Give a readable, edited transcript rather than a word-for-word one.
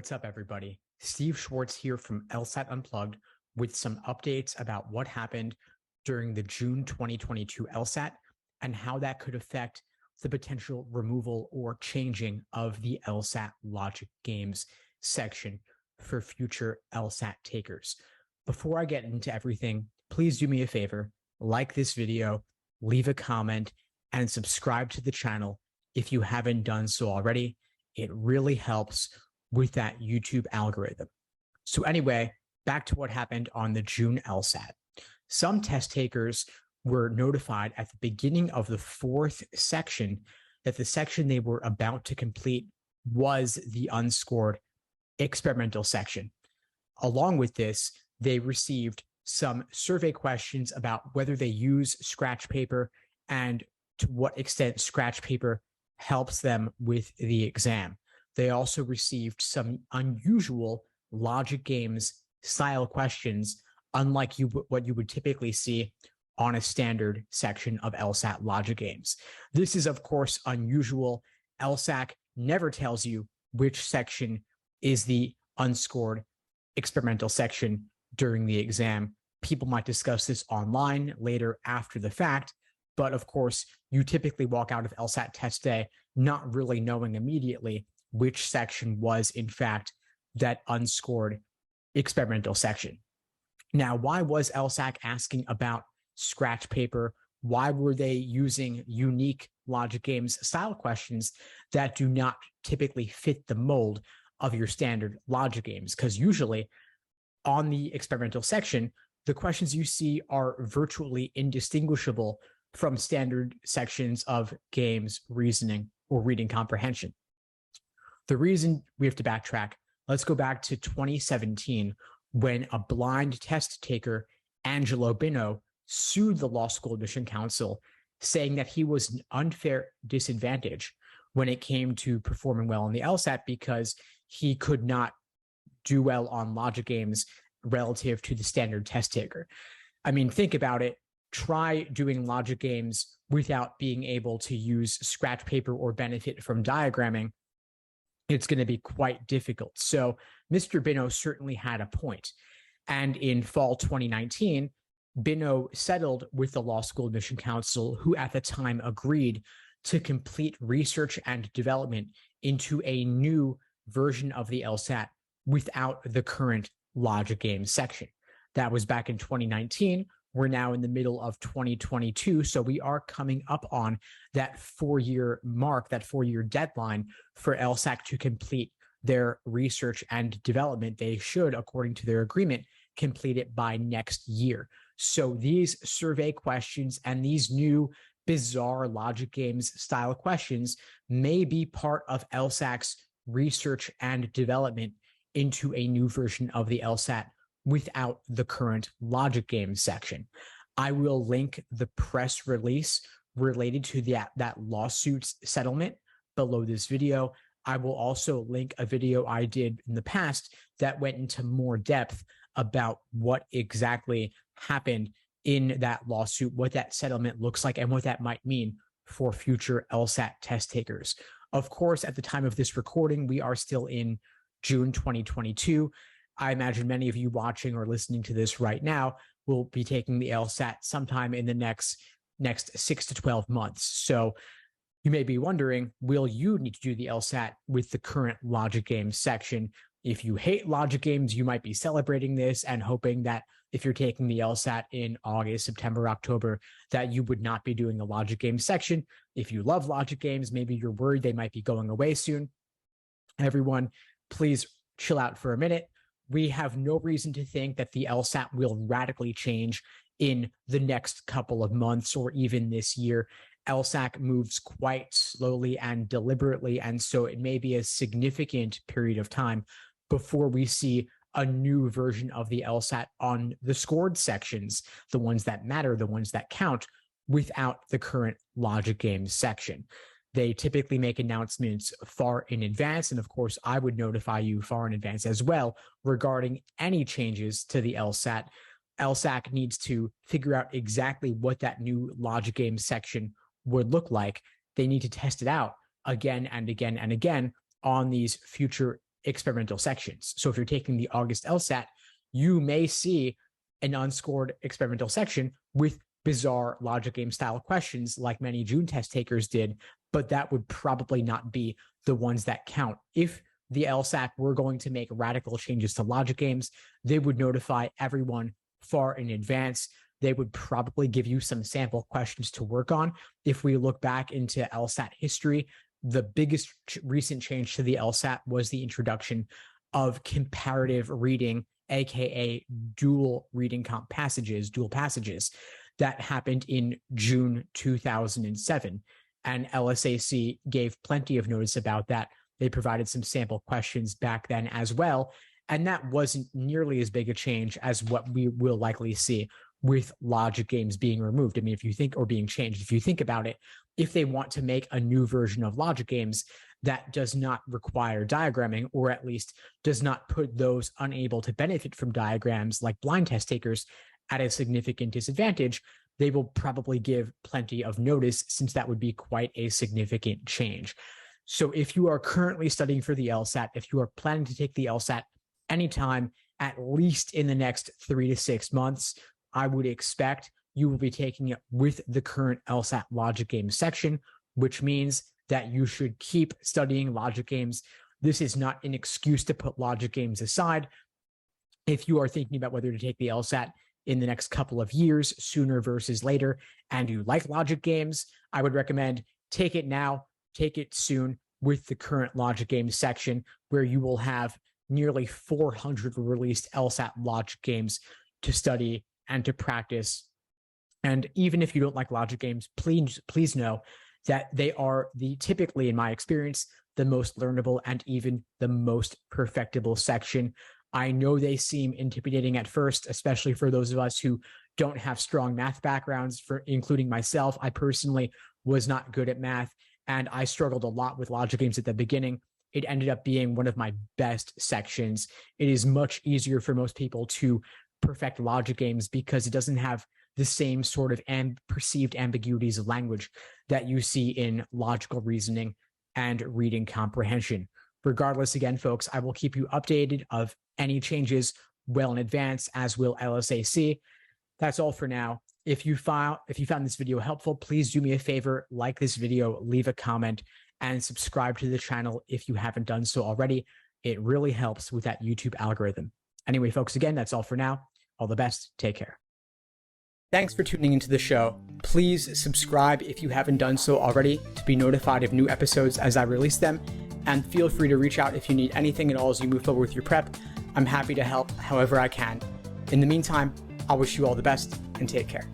What's up, everybody? Steve Schwartz here from LSAT Unplugged with some updates about what happened during the June 2022 LSAT and how that could affect the potential removal or changing of the LSAT logic games section for future LSAT takers. Before I get into everything, please do me a favor, like this video, leave a comment, and subscribe to the channel if you haven't done so already. It really helps with that YouTube algorithm. So anyway, back to what happened on the June LSAT. Some test takers were notified at the beginning of the fourth section that the section they were about to complete was the unscored experimental section. Along with this, they received some survey questions about whether they use scratch paper and to what extent scratch paper helps them with the exam. They also received some unusual logic games style questions, unlike what you would typically see on a standard section of LSAT logic games. This is, of course, unusual. LSAC never tells you which section is the unscored experimental section during the exam. People might discuss this online later after the fact, but of course, you typically walk out of LSAT test day not really knowing immediately which section was, in fact, that unscored experimental section. Now, why was LSAC asking about scratch paper? Why were they using unique logic games style questions that do not typically fit the mold of your standard logic games? Because usually on the experimental section, the questions you see are virtually indistinguishable from standard sections of games, reasoning, or reading comprehension. The reason we have to backtrack, let's go back to 2017 when a blind test taker, Angelo Bino, sued the Law School Admission Council, saying that he was an unfair disadvantage when it came to performing well on the LSAT because he could not do well on logic games relative to the standard test taker. I mean, think about it. Try doing logic games without being able to use scratch paper or benefit from diagramming. It's going to be quite difficult. So Mr. Bino certainly had a point. And in fall 2019, Bino settled with the Law School Admission Council, who at the time agreed to complete research and development into a new version of the LSAT without the current logic games section. That was back in 2019. We're now in the middle of 2022, so we are coming up on that 4-year mark, that 4-year deadline for LSAC to complete their research and development. They should, according to their agreement, complete it by next year. So these survey questions and these new bizarre logic games style questions may be part of LSAC's research and development into a new version of the LSAT without the current logic games section. I will link the press release related to that lawsuit settlement below this video. I will also link a video I did in the past that went into more depth about what exactly happened in that lawsuit, what that settlement looks like, and what that might mean for future LSAT test takers. Of course, at the time of this recording, we are still in June 2022. I imagine many of you watching or listening to this right now will be taking the LSAT sometime in the next 6 to 12 months. So you may be wondering, will you need to do the LSAT with the current logic games section? If you hate logic games, you might be celebrating this and hoping that if you're taking the LSAT in August, September, October, that you would not be doing the logic games section. If you love logic games, maybe you're worried they might be going away soon. Everyone, please chill out for a minute. We have no reason to think that the LSAT will radically change in the next couple of months or even this year. LSAC moves quite slowly and deliberately, and so it may be a significant period of time before we see a new version of the LSAT on the scored sections, the ones that matter, the ones that count, without the current logic games section. They typically make announcements far in advance, and of course, I would notify you far in advance as well regarding any changes to the LSAT. LSAC needs to figure out exactly what that new logic game section would look like. They need to test it out again and again and again on these future experimental sections. So if you're taking the August LSAT, you may see an unscored experimental section with bizarre logic game style questions like many June test takers did, but that would probably not be the ones that count. If the LSAC were going to make radical changes to logic games, they would notify everyone far in advance. They would probably give you some sample questions to work on. If we look back into LSAT history, the biggest recent change to the LSAT was the introduction of comparative reading, aka dual passages that happened in June 2007. And LSAC gave plenty of notice about that. They provided some sample questions back then as well. And that wasn't nearly as big a change as what we will likely see with logic games being removed. I mean, if you think, or being changed, if you think about it, if they want to make a new version of logic games that does not require diagramming, or at least does not put those unable to benefit from diagrams like blind test takers at a significant disadvantage, they will probably give plenty of notice, since that would be quite a significant change. So if you are currently studying for the LSAT, if you are planning to take the LSAT anytime, at least in the next 3 to 6 months, I would expect you will be taking it with the current LSAT logic games section, which means that you should keep studying logic games. This is not an excuse to put logic games aside. If you are thinking about whether to take the LSAT in the next couple of years, sooner versus later, and you like logic games, I would recommend take it now, take it soon with the current logic games section, where you will have nearly 400 released LSAT logic games to study and to practice. And even if you don't like logic games, please know that they are typically, in my experience, the most learnable and even the most perfectible section. I know they seem intimidating at first, especially for those of us who don't have strong math backgrounds, including myself. I personally was not good at math, and I struggled a lot with logic games at the beginning. It ended up being one of my best sections. It is much easier for most people to perfect logic games because it doesn't have the same sort of perceived ambiguities of language that you see in logical reasoning and reading comprehension. Regardless, again, folks, I will keep you updated of any changes well in advance, as will LSAC. That's all for now. If you found this video helpful, please do me a favor, like this video, leave a comment, and subscribe to the channel if you haven't done so already. It really helps with that YouTube algorithm. Anyway, folks, again, that's all for now. All the best. Take care. Thanks for tuning into the show. Please subscribe if you haven't done so already to be notified of new episodes as I release them. And feel free to reach out if you need anything at all as you move forward with your prep. I'm happy to help however I can. In the meantime, I wish you all the best and take care.